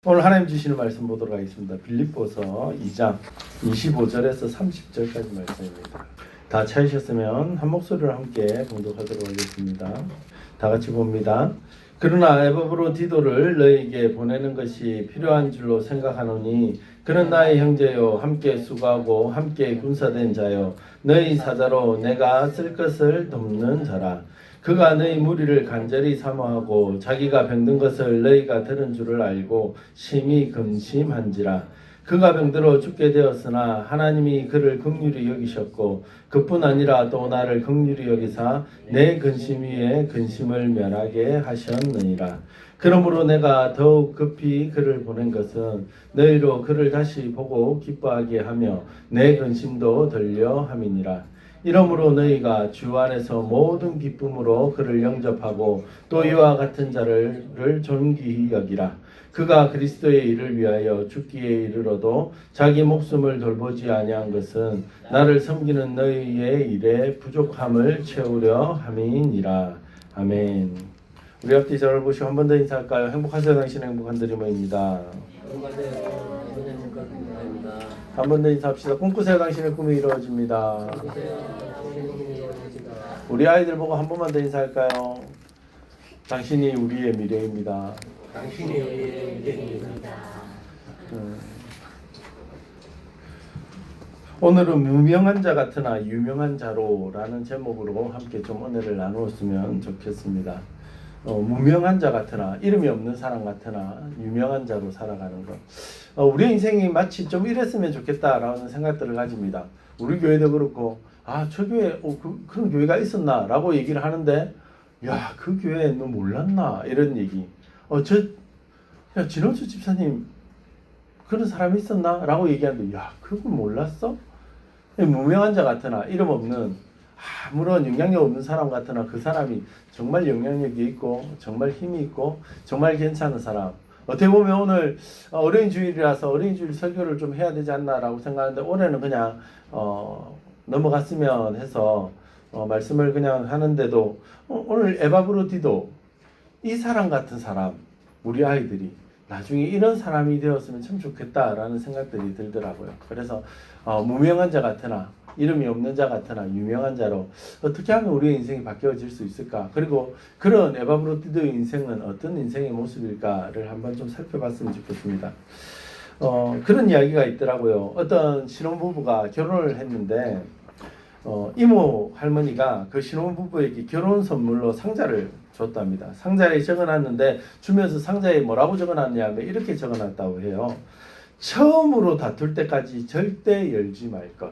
오늘 하나님 주시는 말씀 보도록 하겠습니다. 빌립보서 2장 25절에서 30절까지 말씀입니다. 다 찾으셨으면 한 목소리로 함께 봉독하도록 하겠습니다. 다 같이 봅니다. 그러나 에바브로디도를 너희에게 보내는 것이 필요한 줄로 생각하노니 그는 나의 형제요 함께 수고하고 함께 군사된 자요 너희 사자로 내가 쓸 것을 돕는 자라. 그가 너희 무리를 간절히 사모하고 자기가 병든 것을 너희가 들은 줄을 알고 심히 근심한지라. 그가 병들어 죽게 되었으나 하나님이 그를 긍휼히 여기셨고 그뿐 아니라 또 나를 긍휼히 여기사 내 근심 위에 근심을 면하게 하셨느니라. 그러므로 내가 더욱 급히 그를 보낸 것은 너희로 그를 다시 보고 기뻐하게 하며 내 근심도 덜려 함이니라. 이러므로 너희가 주 안에서 모든 기쁨으로 그를 영접하고 또 이와 같은 자를 존귀히 여기라. 그가 그리스도의 일을 위하여 죽기에 이르러도 자기 목숨을 돌보지 아니한 것은 나를 섬기는 너희의 일에 부족함을 채우려 함이니라. 아멘. 우리 앞뒤 저를 보시고 한 번 더 인사할까요? 행복하세요. 당신의 행복한 드리머입니다. 한 번 더 인사합시다. 꿈꾸세요. 당신의 꿈이 이루어집니다. 우리 아이들 보고 한 번만 더 인사할까요? 당신이 우리의 미래입니다. 당신이 우리의 미래입니다. 오늘은 무명한 자 같으나 유명한 자로라는 제목으로 함께 좀 은혜를 나누었으면 좋겠습니다. 무명한 자 같으나, 이름이 없는 사람 같으나 유명한 자로 살아가는 것. 우리 인생이 마치 좀 이랬으면 좋겠다라는 생각들을 가집니다. 우리 교회도 그렇고 저 교회 그런 교회가 있었나 라고 얘기를 하는데 야, 그 교회 너 몰랐나 이런 얘기. 진원수 집사님 그런 사람이 있었나 라고 얘기하는데 야, 그걸 몰랐어? 무명한 자 같으나, 이름 없는 아무런 영향력 없는 사람 같으나 그 사람이 정말 영향력이 있고 정말 힘이 있고 정말 괜찮은 사람. 어떻게 보면 오늘 어린이주일이라서 어린이주일 설교를 좀 해야 되지 않나라고 생각하는데 올해는 그냥 넘어갔으면 해서 말씀을 그냥 하는데도 오늘 에바브로디도 이 사람 같은 사람, 우리 아이들이 나중에 이런 사람이 되었으면 참 좋겠다라는 생각들이 들더라고요. 그래서 무명한 자 같으나, 이름이 없는 자 같으나 유명한 자로 어떻게 하면 우리의 인생이 바뀌어질 수 있을까? 그리고 그런 에바브로디도의 인생은 어떤 인생의 모습일까를 한번 좀 살펴봤으면 좋겠습니다. 그런 이야기가 있더라고요. 어떤 신혼부부가 결혼을 했는데 이모 할머니가 그 신혼부부에게 결혼 선물로 상자를 줬답니다. 상자에 적어놨는데 주면서 상자에 뭐라고 적어놨냐면 이렇게 적어놨다고 해요. 처음으로 다툴 때까지 절대 열지 말 것.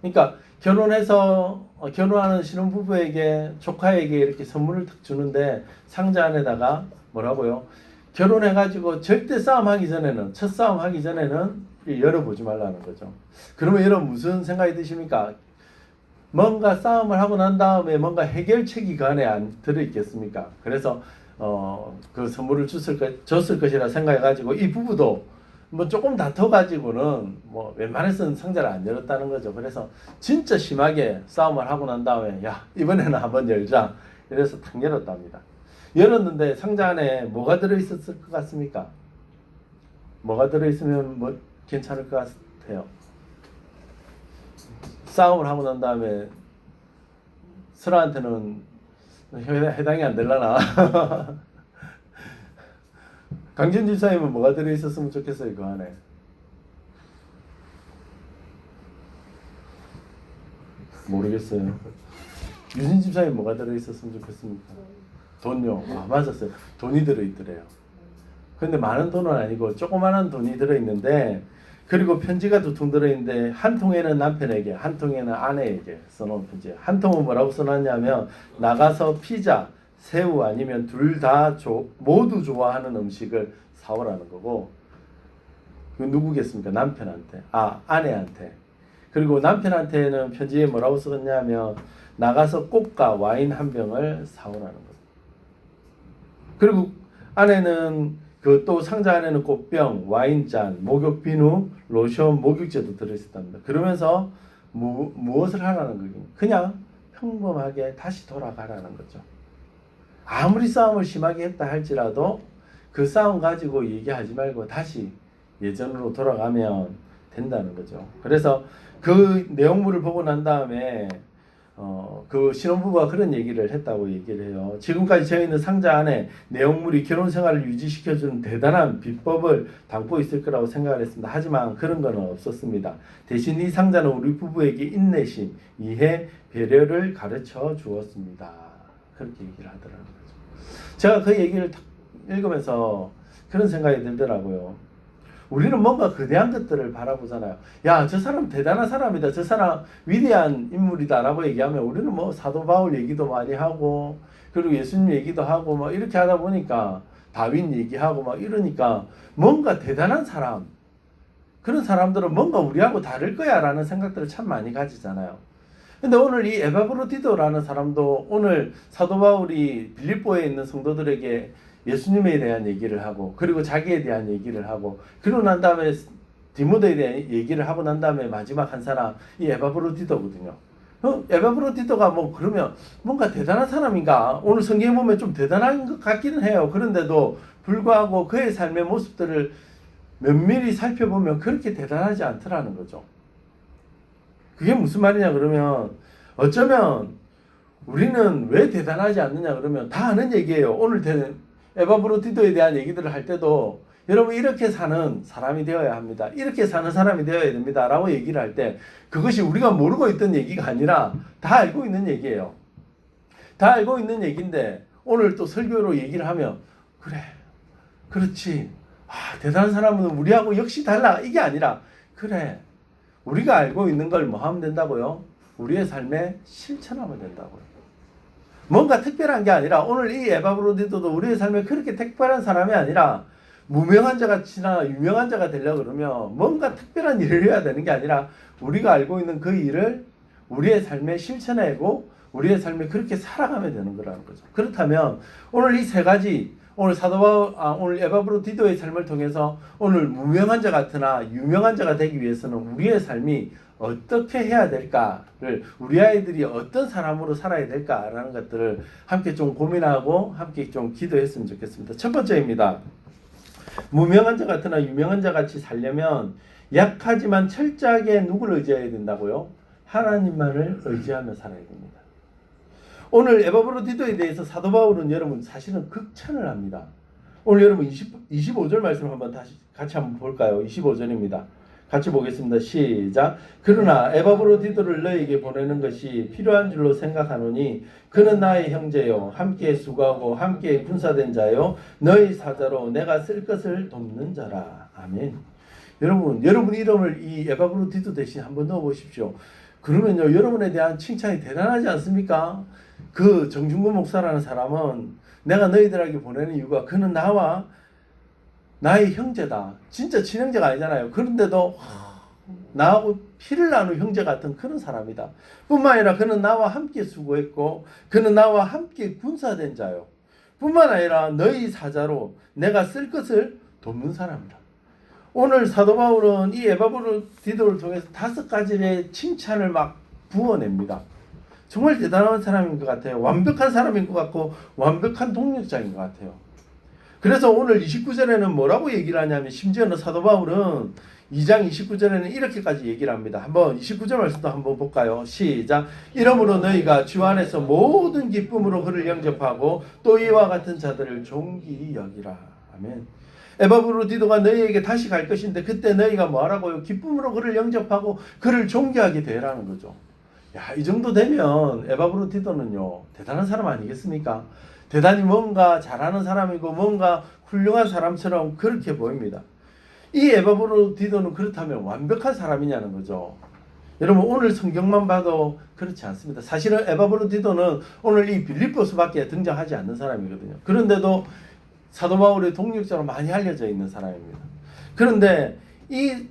그러니까 결혼해서 결혼하는 신혼부부에게, 조카에게 이렇게 선물을 탁 주는데 상자 안에다가 뭐라고요? 결혼해가지고 절대 싸움하기 전에는, 첫 싸움하기 전에는 열어보지 말라는 거죠. 그러면 여러분 무슨 생각이 드십니까? 뭔가 싸움을 하고 난 다음에 뭔가 해결책이 그 안에 안 들어있겠습니까? 그래서 그 선물을 줬을 것이라 생각해가지고 이 부부도 뭐 조금 다퉈가지고는 뭐 웬만해서는 상자를 안 열었다는 거죠. 그래서 진짜 심하게 싸움을 하고 난 다음에 야, 이번에는 한번 열자. 이래서 탁 열었답니다. 열었는데 상자 안에 뭐가 들어있었을 것 같습니까? 뭐가 들어있으면 뭐 괜찮을 것 같아요? 싸움을 하고 난 다음에 설아한테는 해당이 안 되려나? 강진 집사님은 뭐가 들어있었으면 좋겠어요, 그 안에? 모르겠어요. 유진 집사님 뭐가 들어있었으면 좋겠습니까? 돈요. 맞았어요. 돈이 들어있더래요. 근데 많은 돈은 아니고 조그마한 돈이 들어있는데, 그리고 편지가 두 통 들어있는데 한 통에는 남편에게, 한 통에는 아내에게 써놓은 편지. 한 통은 뭐라고 써놨냐면 나가서 피자, 새우 아니면 둘 다 모두 좋아하는 음식을 사오라는 거고, 그 누구겠습니까? 남편한테, 아내한테. 그리고 남편한테는 편지에 뭐라고 썼냐면 나가서 꽃과 와인 한 병을 사오라는 거죠. 그리고 아내는 그 또 상자 안에는 꽃병, 와인잔, 목욕 비누, 로션, 목욕제도 들어있었답니다. 그러면서 무엇을 하라는 거예요? 그냥 평범하게 다시 돌아가라는 거죠. 아무리 싸움을 심하게 했다 할지라도 그 싸움 가지고 얘기하지 말고 다시 예전으로 돌아가면 된다는 거죠. 그래서 그 내용물을 보고 난 다음에 그 신혼부부가 그런 얘기를 했다고 얘기를 해요. 지금까지 저희는 상자 안에 내용물이 결혼 생활을 유지시켜주는 대단한 비법을 담고 있을 거라고 생각을 했습니다. 하지만 그런 건 없었습니다. 대신 이 상자는 우리 부부에게 인내심, 이해, 배려를 가르쳐 주었습니다. 그렇게 얘기를 하더라고요. 제가 그 얘기를 딱 읽으면서 그런 생각이 들더라고요. 우리는 뭔가 거대한 것들을 바라보잖아요. 야, 저 사람 대단한 사람이다. 저 사람 위대한 인물이다. 라고 얘기하면 우리는 뭐 사도 바울 얘기도 많이 하고, 그리고 예수님 얘기도 하고, 막 이렇게 하다 보니까 다윈 얘기하고 막 이러니까 뭔가 대단한 사람, 그런 사람들은 뭔가 우리하고 다를 거야 라는 생각들을 참 많이 가지잖아요. 근데 오늘 이 에바브로디도라는 사람도 오늘 사도 바울이 빌립보에 있는 성도들에게 예수님에 대한 얘기를 하고, 그리고 자기에 대한 얘기를 하고, 그러고 난 다음에 디모데에 대한 얘기를 하고 난 다음에 마지막 한 사람 이 에바브로디도거든요. 에바브로디도가 뭐 그러면 뭔가 대단한 사람인가? 오늘 성경에 보면 좀 대단한 것 같기는 해요. 그런데도 불구하고 그의 삶의 모습들을 면밀히 살펴보면 그렇게 대단하지 않더라는 거죠. 그게 무슨 말이냐 그러면 어쩌면 우리는 왜 대단하지 않느냐 그러면 다 아는 얘기예요. 오늘 에바브로디도에 대한 얘기들을 할 때도 여러분 이렇게 사는 사람이 되어야 합니다. 이렇게 사는 사람이 되어야 됩니다. 라고 얘기를 할 때 그것이 우리가 모르고 있던 얘기가 아니라 다 알고 있는 얘기예요. 다 알고 있는 얘기인데 오늘 또 설교로 얘기를 하면 그래, 그렇지. 대단한 사람은 우리하고 역시 달라. 이게 아니라 그래, 우리가 알고 있는 걸 뭐 하면 된다고요? 우리의 삶에 실천하면 된다고요. 뭔가 특별한 게 아니라 오늘 이 에바브로디도도 우리의 삶에 그렇게 특별한 사람이 아니라 무명한 자같이나 유명한 자가 되려고 그러면 뭔가 특별한 일을 해야 되는 게 아니라 우리가 알고 있는 그 일을 우리의 삶에 실천하고 우리의 삶에 그렇게 살아가면 되는 거라는 거죠. 그렇다면 오늘 이 세 가지 오늘 오늘 에바브로디도의 삶을 통해서 오늘 무명한 자 같으나 유명한 자가 되기 위해서는 우리의 삶이 어떻게 해야 될까를 우리 아이들이 어떤 사람으로 살아야 될까라는 것들을 함께 좀 고민하고 함께 좀 기도했으면 좋겠습니다. 첫 번째입니다. 무명한 자 같으나 유명한 자 같이 살려면 약하지만 철저하게 누구를 의지해야 된다고요? 하나님만을 의지하며 살아야 됩니다. 오늘 에바브로디도에 대해서 사도 바울은 여러분 사실은 극찬을 합니다. 오늘 여러분 25절 말씀 한번 같이 한번 볼까요? 25절입니다. 같이 보겠습니다. 시작. 그러나 에바브로디도를 너에게 보내는 것이 필요한 줄로 생각하노니 그는 나의 형제요 함께 수고하고 함께 군사된 자요 너희 사자로 내가 쓸 것을 돕는 자라. 아멘. 여러분 이름을 이 에바브로디도 대신 한번 넣어 보십시오. 그러면요 여러분에 대한 칭찬이 대단하지 않습니까? 그 정중구 목사라는 사람은 내가 너희들에게 보내는 이유가 그는 나와 나의 형제다. 진짜 친형제가 아니잖아요. 그런데도 나하고 피를 나눈 형제 같은 그런 사람이다. 뿐만 아니라 그는 나와 함께 수고했고 그는 나와 함께 군사된 자요. 뿐만 아니라 너희 사자로 내가 쓸 것을 돕는 사람이다. 오늘 사도 바울은 이 에바브로디도를 통해서 5가지의 칭찬을 막 부어냅니다. 정말 대단한 사람인 것 같아요. 완벽한 사람인 것 같고 완벽한 동력자인 것 같아요. 그래서 오늘 29절에는 뭐라고 얘기를 하냐면 심지어는 사도 바울은 2장 29절에는 이렇게까지 얘기를 합니다. 한번 29절 말씀도 한번 볼까요? 시작. 이러므로 너희가 주 안에서 모든 기쁨으로 그를 영접하고 또 이와 같은 자들을 존귀히 여기라. 아멘. 에바브로디도가 너희에게 다시 갈 것인데 그때 너희가 뭐하라고요? 기쁨으로 그를 영접하고 그를 존귀하게 되라는 거죠. 야, 이 정도 되면 에바브로디도는요 대단한 사람 아니겠습니까? 대단히 뭔가 잘하는 사람이고 뭔가 훌륭한 사람처럼 그렇게 보입니다. 이 에바브로디도는 그렇다면 완벽한 사람이냐는 거죠. 여러분 오늘 성경만 봐도 그렇지 않습니다. 사실은 에바브로디도는 오늘 이 빌립보서밖에 등장하지 않는 사람이거든요. 그런데도 사도 바울의 동력자로 많이 알려져 있는 사람입니다. 그런데 이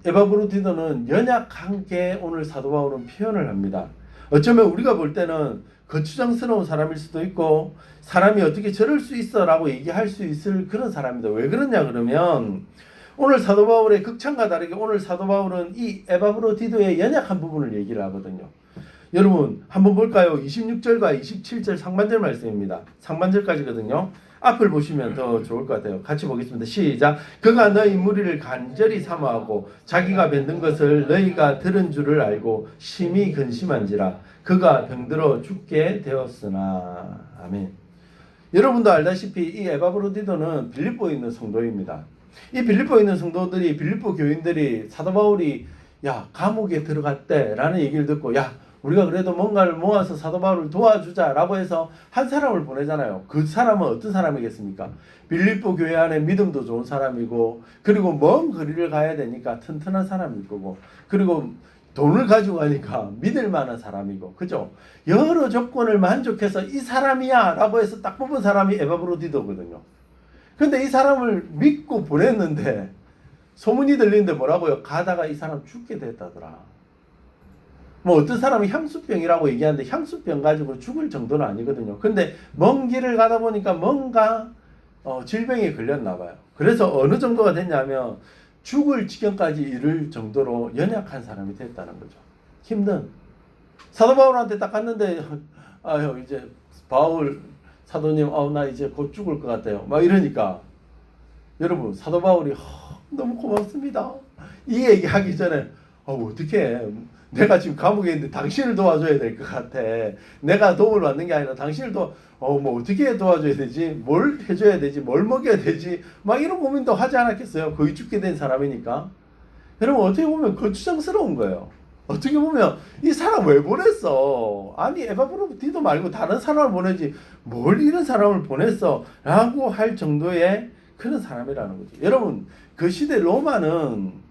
에바브로디도는 연약한 게 오늘 사도 바울은 표현을 합니다. 어쩌면 우리가 볼 때는 거추장스러운 사람일 수도 있고 사람이 어떻게 저럴 수 있어 라고 얘기할 수 있을 그런 사람입니다. 왜 그러냐 그러면 오늘 사도 바울의 극찬과 다르게 오늘 사도 바울은 이 에바브로디도의 연약한 부분을 얘기를 하거든요. 여러분 한번 볼까요? 26절과 27절 상반절 말씀입니다. 상반절까지거든요. 앞을 보시면 더 좋을 것 같아요. 같이 보겠습니다. 시작. 그가 너희 무리를 간절히 사모하고 자기가 만든 것을 너희가 들은 줄을 알고 심히 근심한지라. 그가 병들어 죽게 되었으나. 아멘. 여러분도 알다시피 이 에바브로디도는 빌립보에 있는 성도입니다. 이 빌립보에 있는 성도들이, 빌립보 교인들이 사도 바울이 감옥에 들어갔대라는 얘기를 듣고 우리가 그래도 뭔가를 모아서 사도 바울을 도와주자라고 해서 한 사람을 보내잖아요. 그 사람은 어떤 사람이겠습니까? 빌립보 교회 안에 믿음도 좋은 사람이고, 그리고 먼 거리를 가야 되니까 튼튼한 사람일 거고, 그리고 돈을 가지고 가니까 믿을 만한 사람이고, 그죠? 여러 조건을 만족해서 이 사람이야 라고 해서 딱 뽑은 사람이 에바브로디도거든요. 근데 이 사람을 믿고 보냈는데 소문이 들리는데 뭐라고요? 가다가 이 사람 죽게 됐다더라. 뭐 어떤 사람은 향수병이라고 얘기하는데 향수병 가지고 죽을 정도는 아니거든요. 근데 먼 길을 가다 보니까 뭔가 질병에 걸렸나 봐요. 그래서 어느 정도가 됐냐면 죽을 지경까지 이를 정도로 연약한 사람이 됐다는 거죠. 힘든. 사도 바울한테 딱 갔는데 이제 바울 사도님 나 이제 곧 죽을 것 같아요. 막 이러니까 여러분 사도 바울이 너무 고맙습니다. 이 얘기 하기 전에 어떻게 내가 지금 감옥에 있는데 당신을 도와줘야 될 것 같아. 내가 도움을 받는 게 아니라 당신을 뭐 어떻게 도와줘야 되지? 뭘 해줘야 되지? 뭘 먹여야 되지? 막 이런 고민도 하지 않았겠어요? 거의 죽게 된 사람이니까. 여러분 어떻게 보면 거추장스러운 거예요. 어떻게 보면 이 사람 왜 보냈어? 아니 에바브로디도 말고 다른 사람을 보내지 뭘 이런 사람을 보냈어? 라고 할 정도의 그런 사람이라는 거죠. 여러분 그 시대 로마는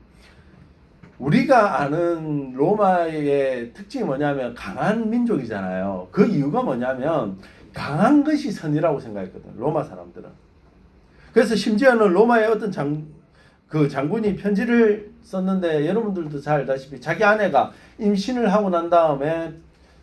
우리가 아는 로마의 특징이 뭐냐면 강한 민족이잖아요. 그 이유가 뭐냐면 강한 것이 선이라고 생각했거든. 로마 사람들은. 그래서 심지어는 로마의 어떤 장군이 편지를 썼는데 여러분들도 잘 알다시피 자기 아내가 임신을 하고 난 다음에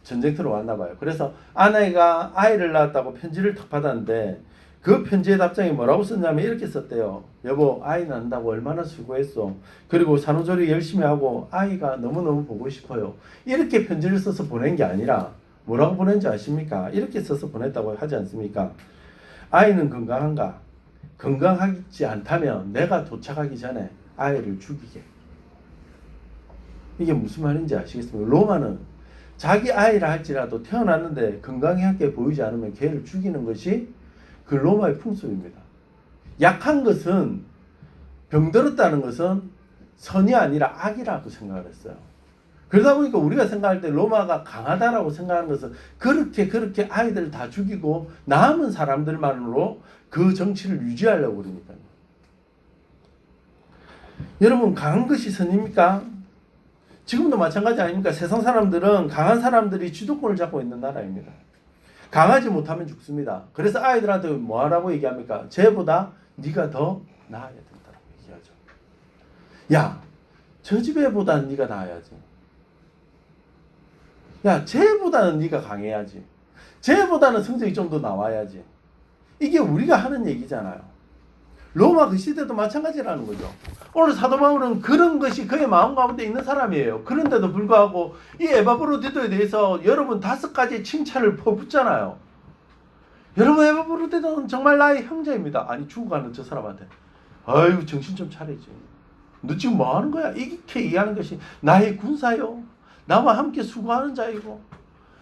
전쟁터로 왔나 봐요. 그래서 아내가 아이를 낳았다고 편지를 탁 받았는데 그 편지의 답장이 뭐라고 썼냐면 이렇게 썼대요. 여보 아이 낳는다고 얼마나 수고했어. 그리고 산후조리 열심히 하고 아이가 너무너무 보고 싶어요. 이렇게 편지를 써서 보낸 게 아니라 뭐라고 보낸지 아십니까? 이렇게 써서 보냈다고 하지 않습니까? 아이는 건강한가? 건강하지 않다면 내가 도착하기 전에 아이를 죽이게. 이게 무슨 말인지 아시겠습니까? 로마는 자기 아이라 할지라도 태어났는데 건강하게 보이지 않으면 걔를 죽이는 것이 그 로마의 풍습입니다. 약한 것은, 병들었다는 것은 선이 아니라 악이라고 생각을 했어요. 그러다 보니까 우리가 생각할 때 로마가 강하다라고 생각하는 것은 그렇게 아이들을 다 죽이고 남은 사람들만으로 그 정치를 유지하려고 그러니까요. 여러분 강한 것이 선입니까? 지금도 마찬가지 아닙니까? 세상 사람들은 강한 사람들이 주도권을 잡고 있는 나라입니다. 강하지 못하면 죽습니다. 그래서 아이들한테 뭐 하라고 얘기합니까? 쟤보다 네가 더 나아야 된다고 얘기하죠. 저 집 애보다는 네가 나아야지. 쟤보다는 네가 강해야지. 쟤보다는 성적이 좀 더 나와야지. 이게 우리가 하는 얘기잖아요. 로마 그 시대도 마찬가지라는 거죠. 오늘 사도 바울은 그런 것이 그의 마음 가운데 있는 사람이에요. 그런데도 불구하고 이 에바브로디도에 대해서 여러분 5가지 칭찬을 퍼붓잖아요. 여러분 에바브로디도는 정말 나의 형제입니다. 아니 죽어가는 저 사람한테 아이고 정신 좀 차리지. 너 지금 뭐 하는 거야? 이렇게 얘기하는 것이 나의 군사요. 나와 함께 수고하는 자이고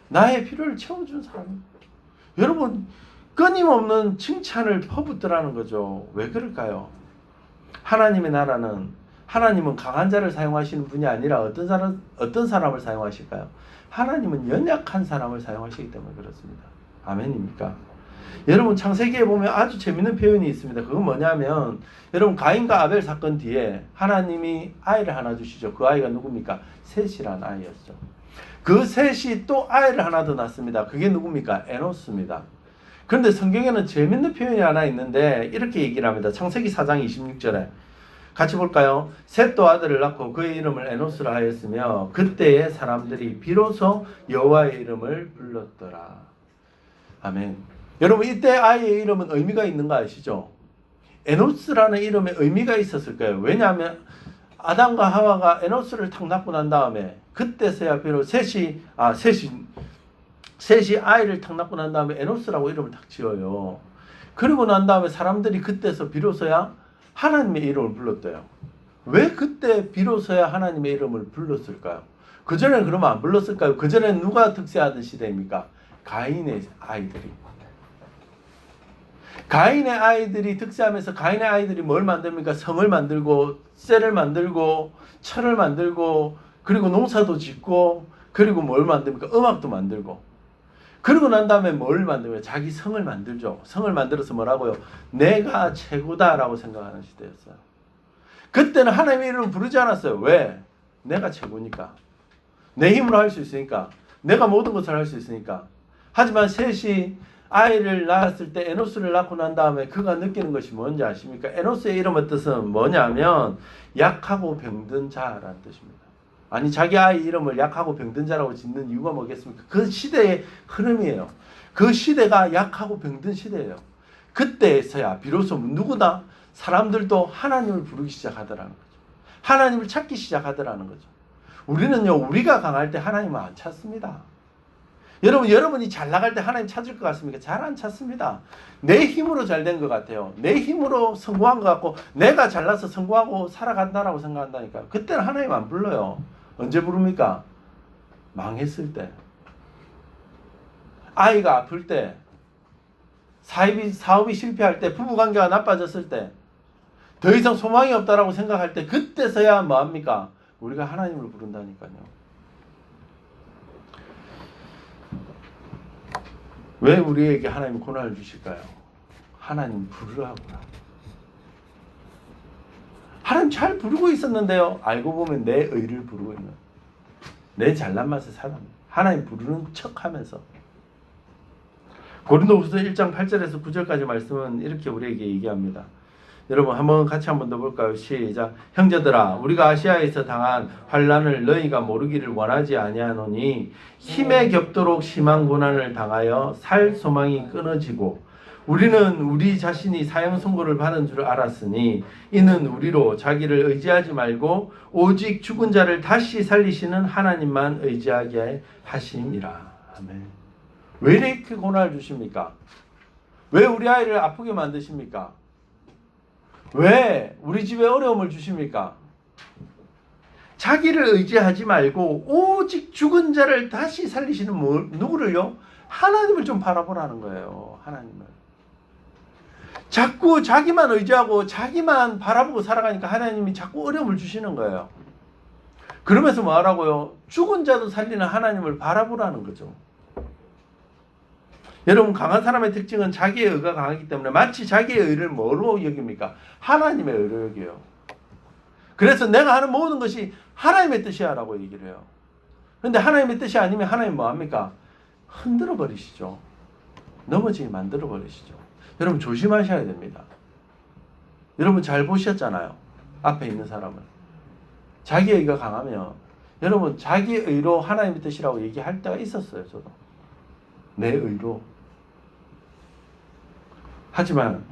나의 필요를 채워준 사람. 여러분 끊임없는 칭찬을 퍼붓더라는 거죠. 왜 그럴까요? 하나님의 나라는 하나님은 강한 자를 사용하시는 분이 아니라 어떤 사람을 사용하실까요? 하나님은 연약한 사람을 사용하시기 때문에 그렇습니다. 아멘입니까? 여러분 창세기에 보면 아주 재밌는 표현이 있습니다. 그건 뭐냐면 여러분 가인과 아벨 사건 뒤에 하나님이 아이를 하나 주시죠. 그 아이가 누굽니까? 셋이란 아이였죠. 그 셋이 또 아이를 하나 더 낳습니다. 그게 누굽니까? 에노스입니다. 그런데 성경에는 재밌는 표현이 하나 있는데 이렇게 얘기를 합니다. 창세기 4장 26절에 같이 볼까요? 셋도 아들을 낳고 그의 이름을 에노스라 하였으며 그때의 사람들이 비로소 여호와의 이름을 불렀더라. 아멘. 여러분 이때 아이의 이름은 의미가 있는 거 아시죠? 에노스라는 이름에 의미가 있었을 거예요. 왜냐하면 아담과 하와가 에노스를 탁 낳고 난 다음에 그때서야 비로소 셋이 아이를 탁 낳고 난 다음에 에노스라고 이름을 탁 지어요. 그리고 난 다음에 사람들이 그때서 비로소야 하나님의 이름을 불렀대요. 왜 그때 비로소야 하나님의 이름을 불렀을까요? 그전에는 그러면 안 불렀을까요? 그전에는 누가 득세하던 시대입니까? 가인의 아이들이. 가인의 아이들이 득세하면서 가인의 아이들이 뭘 만듭니까? 성을 만들고 쇠를 만들고 철을 만들고 그리고 농사도 짓고 그리고 뭘 만듭니까? 음악도 만들고. 그러고 난 다음에 뭘 만들면 자기 성을 만들죠. 성을 만들어서 뭐라고요? 내가 최고다라고 생각하는 시대였어요. 그때는 하나님의 이름을 부르지 않았어요. 왜? 내가 최고니까. 내 힘으로 할 수 있으니까. 내가 모든 것을 할 수 있으니까. 하지만 셋이 아이를 낳았을 때 에노스를 낳고 난 다음에 그가 느끼는 것이 뭔지 아십니까? 에노스의 이름의 뜻은 뭐냐면 약하고 병든 자라는 뜻입니다. 아니 자기 아이 이름을 약하고 병든 자라고 짓는 이유가 뭐겠습니까? 그 시대의 흐름이에요. 그 시대가 약하고 병든 시대예요. 그때서야 비로소 누구나 사람들도 하나님을 부르기 시작하더라는 거죠. 하나님을 찾기 시작하더라는 거죠. 우리는요, 우리가 강할 때 하나님을 안 찾습니다. 여러분이 잘 나갈 때 하나님 찾을 것 같습니까? 잘 안 찾습니다. 내 힘으로 잘 된 것 같아요. 내 힘으로 성공한 것 같고 내가 잘나서 성공하고 살아간다라고 생각한다니까요. 그때는 하나님 안 불러요. 언제 부릅니까? 망했을 때. 아이가 아플 때. 사업이 실패할 때. 부부관계가 나빠졌을 때. 더 이상 소망이 없다라고 생각할 때. 그때서야 뭐합니까? 우리가 하나님을 부른다니까요. 왜 우리에게 하나님 고난을 주실까요? 하나님 부르라고요. 하나님 잘 부르고 있었는데요. 알고 보면 내 의를 부르고 있는, 내 잘난 맛을 사람, 하나님 부르는 척하면서. 고린도후서 1장 8절에서 9절까지 말씀은 이렇게 우리에게 얘기합니다. 여러분 같이 한번 더 볼까요? 시작. 형제들아, 우리가 아시아에서 당한 환난을 너희가 모르기를 원하지 아니하노니 힘에 겹도록 심한 고난을 당하여 살 소망이 끊어지고 우리는 우리 자신이 사형 선고를 받은 줄 알았으니 이는 우리로 자기를 의지하지 말고 오직 죽은 자를 다시 살리시는 하나님만 의지하게 하심이라. 아멘. 왜 이렇게 고난을 주십니까? 왜 우리 아이를 아프게 만드십니까? 왜 우리 집에 어려움을 주십니까? 자기를 의지하지 말고 오직 죽은 자를 다시 살리시는 누구를요? 하나님을 좀 바라보라는 거예요. 하나님을. 자꾸 자기만 의지하고 자기만 바라보고 살아가니까 하나님이 자꾸 어려움을 주시는 거예요. 그러면서 뭐 하라고요? 죽은 자도 살리는 하나님을 바라보라는 거죠. 여러분, 강한 사람의 특징은 자기의 의가 강하기 때문에 마치 자기의 의를 뭐로 여깁니까? 하나님의 의로 여겨요. 그래서 내가 하는 모든 것이 하나님의 뜻이야 라고 얘기를 해요. 그런데 하나님의 뜻이 아니면 하나님 뭐 합니까? 흔들어 버리시죠. 넘어지게 만들어 버리시죠. 여러분 조심하셔야 됩니다. 여러분 잘 보셨잖아요. 앞에 있는 사람을. 자기 의가 강하면 여러분 자기 의로 하나님의 뜻이라고 얘기할 때가 있었어요. 저도. 내 의로. 하지만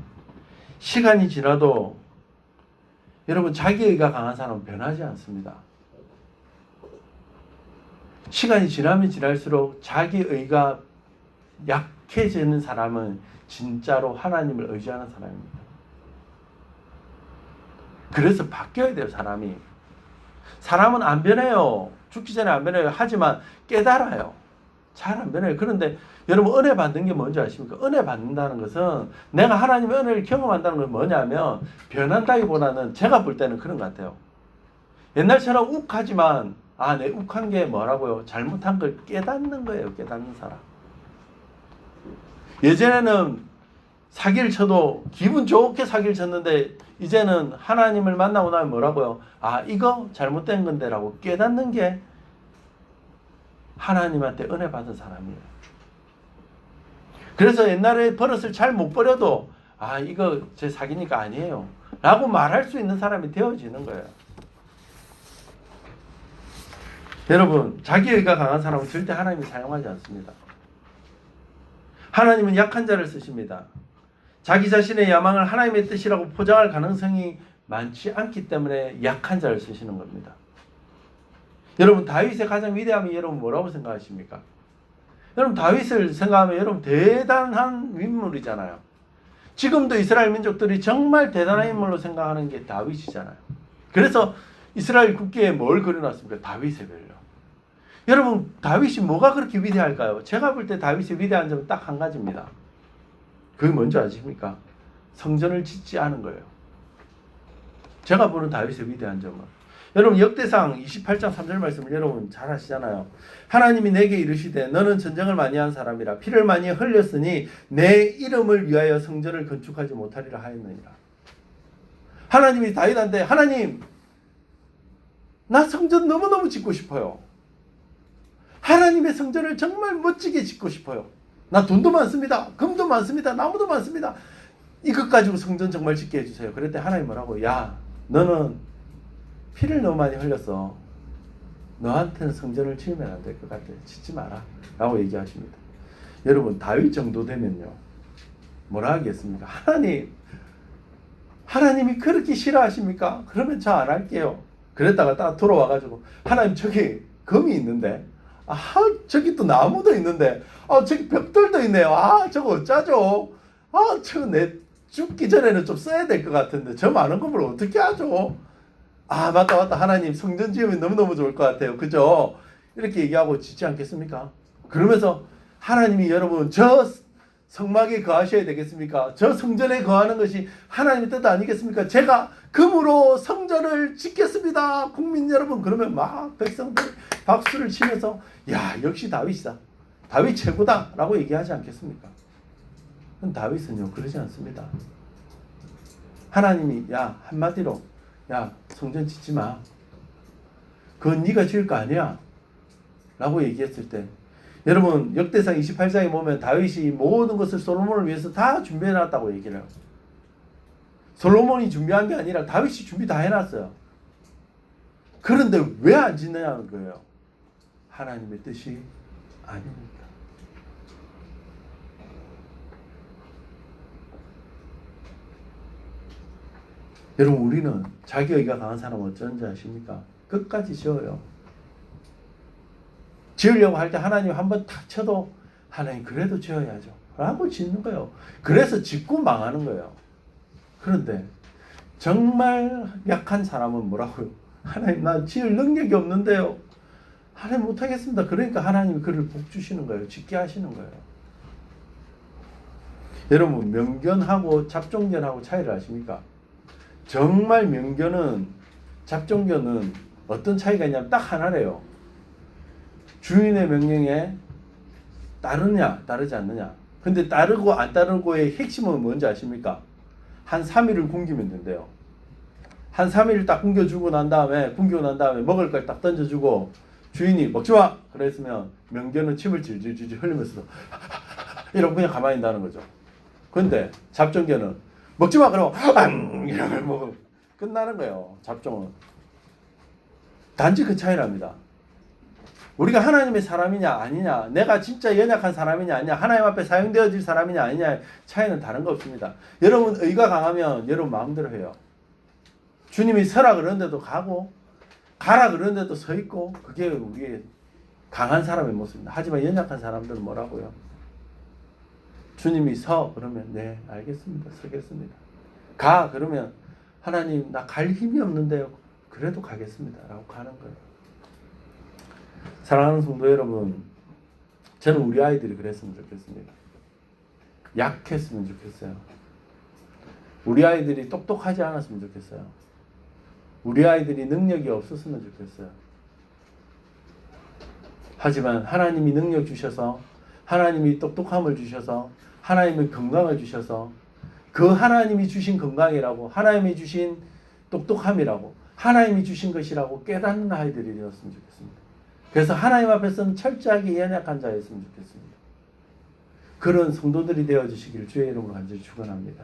시간이 지나도 여러분 자기 의가 강한 사람은 변하지 않습니다. 시간이 지나면 지날수록 자기 의가 약해지는 사람은 진짜로 하나님을 의지하는 사람입니다. 그래서 바뀌어야 돼요, 사람이. 사람은 안 변해요. 죽기 전에 안 변해요. 하지만 깨달아요. 잘 안 변해요. 그런데 여러분 은혜 받는 게 뭔지 아십니까? 은혜 받는다는 것은 내가 하나님의 은혜를 경험한다는 건 뭐냐면 변한다기보다는 제가 볼 때는 그런 것 같아요. 옛날처럼 욱하지만 내 욱한 게 뭐라고요? 잘못한 걸 깨닫는 거예요. 깨닫는 사람. 예전에는 사기를 쳐도 기분 좋게 사기를 쳤는데 이제는 하나님을 만나고 나면 뭐라고요? 이거 잘못된 건데 라고 깨닫는 게 하나님한테 은혜 받은 사람이에요. 그래서 옛날에 버릇을 잘 못 버려도 이거 제 사기니까 아니에요 라고 말할 수 있는 사람이 되어지는 거예요. 여러분, 자기의가 강한 사람은 절대 하나님이 사용하지 않습니다. 하나님은 약한 자를 쓰십니다. 자기 자신의 야망을 하나님의 뜻이라고 포장할 가능성이 많지 않기 때문에 약한 자를 쓰시는 겁니다. 여러분, 다윗의 가장 위대함이 여러분 뭐라고 생각하십니까? 여러분, 다윗을 생각하면 여러분 대단한 인물이잖아요. 지금도 이스라엘 민족들이 정말 대단한 인물로 생각하는 게 다윗이잖아요. 그래서 이스라엘 국기에 뭘 그려놨습니까? 다윗의 별로. 여러분, 다윗이 뭐가 그렇게 위대할까요? 제가 볼 때 다윗의 위대한 점은 딱 한 가지입니다. 그게 뭔지 아십니까? 성전을 짓지 않은 거예요. 제가 보는 다윗의 위대한 점은, 여러분 역대상 28장 3절 말씀을 여러분 잘 아시잖아요. 하나님이 내게 이르시되 너는 전쟁을 많이 한 사람이라 피를 많이 흘렸으니 내 이름을 위하여 성전을 건축하지 못하리라 하였느니라. 하나님이 다윗한테, 하나님 나 성전 너무너무 짓고 싶어요. 하나님의 성전을 정말 멋지게 짓고 싶어요. 나 돈도 많습니다. 금도 많습니다. 나무도 많습니다. 이것 가지고 성전 정말 짓게 해주세요. 그럴 때 하나님 뭐라고? 야, 너는 피를 너무 많이 흘렸어. 너한테는 성전을 지으면 안 될 것 같아. 짓지 마라. 라고 얘기하십니다. 여러분, 다윗 정도 되면요, 뭐라 하겠습니까? 하나님이 그렇게 싫어하십니까? 그러면 저 안 할게요. 그랬다가 딱 돌아와가지고, 하나님 저기 금이 있는데, 저기 또 나무도 있는데, 저기 벽돌도 있네요. 저거 어쩌죠? 저거 내 죽기 전에는 좀 써야 될 것 같은데, 저 많은 건물 어떻게 하죠? 맞다. 하나님 성전 지으면 너무너무 좋을 것 같아요. 그죠? 이렇게 얘기하고 짓지 않겠습니까? 그러면서 하나님이 여러분 저 성막에 거하셔야 되겠습니까? 저 성전에 거하는 것이 하나님의 뜻 아니겠습니까? 제가 금으로 성전을 짓겠습니다. 국민 여러분, 그러면 막 백성들 박수를 치면서 야, 역시 다윗이다. 다윗 최고다. 라고 얘기하지 않겠습니까? 다윗은요, 그러지 않습니다. 하나님이 한마디로 성전 짓지 마. 그건 네가 지을 거 아니야. 라고 얘기했을 때, 여러분 역대상 28장에 보면 다윗이 모든 것을 솔로몬을 위해서 다 준비해놨다고 얘기를 해요. 솔로몬이 준비한 게 아니라 다윗이 준비 다 해놨어요. 그런데 왜 안 짓느냐는 거예요. 하나님의 뜻이 아닙니다. 여러분, 우리는 자기의가 강한 사람은 어쩐지 아십니까? 끝까지 지어요. 지으려고 할 때 하나님 한번 탁 쳐도 하나님 그래도 지어야죠 라고 짓는 거예요. 그래서 짓고 망하는 거예요. 그런데 정말 약한 사람은 뭐라고요? 하나님 나 지을 능력이 없는데요. 하나님 못하겠습니다. 그러니까 하나님이 그를 복 주시는 거예요. 짓게 하시는 거예요. 여러분, 명견하고 잡종견하고 차이를 아십니까? 정말 명견은, 잡종견은 어떤 차이가 있냐면 딱 하나래요. 주인의 명령에 따르냐 따르지 않느냐. 근데 따르고 안 따르고의 핵심은 뭔지 아십니까? 한 3일을 굶기면 된대요. 한 3일을 딱 굶기고 난 다음에 먹을 걸 딱 던져주고 주인이 먹지마 그랬으면 명견은 침을 질질질 흘리면서 이러고 그냥 가만히 있다는 거죠. 근데 잡종견은 먹지마 그러면 이러면 뭐 끝나는 거예요. 잡종은. 단지 그 차이랍니다. 우리가 하나님의 사람이냐 아니냐, 내가 진짜 연약한 사람이냐 아니냐, 하나님 앞에 사용되어질 사람이냐 아니냐 차이는 다른 거 없습니다. 여러분 의가 강하면 여러분 마음대로 해요. 주님이 서라 그러는데도 가고 가라 그러는데도 서 있고, 그게 우리의 강한 사람의 모습입니다. 하지만 연약한 사람들은 뭐라고요? 주님이 서 그러면 네 알겠습니다. 서겠습니다. 가 그러면 하나님 나 갈 힘이 없는데요. 그래도 가겠습니다. 라고 가는 거예요. 사랑하는 성도 여러분, 저는 우리 아이들이 그랬으면 좋겠습니다. 약했으면 좋겠어요. 우리 아이들이 똑똑하지 않았으면 좋겠어요. 우리 아이들이 능력이 없었으면 좋겠어요. 하지만 하나님이 능력 주셔서, 하나님이 똑똑함을 주셔서, 하나님이 건강을 주셔서, 그 하나님이 주신 건강이라고, 하나님이 주신 똑똑함이라고, 하나님이 주신 것이라고 깨닫는 아이들이 되었으면 좋겠습니다. 그래서 하나님 앞에서는 철저하게 연약한 자였으면 좋겠습니다. 그런 성도들이 되어주시기를 주의 이름으로 간절히 축원합니다.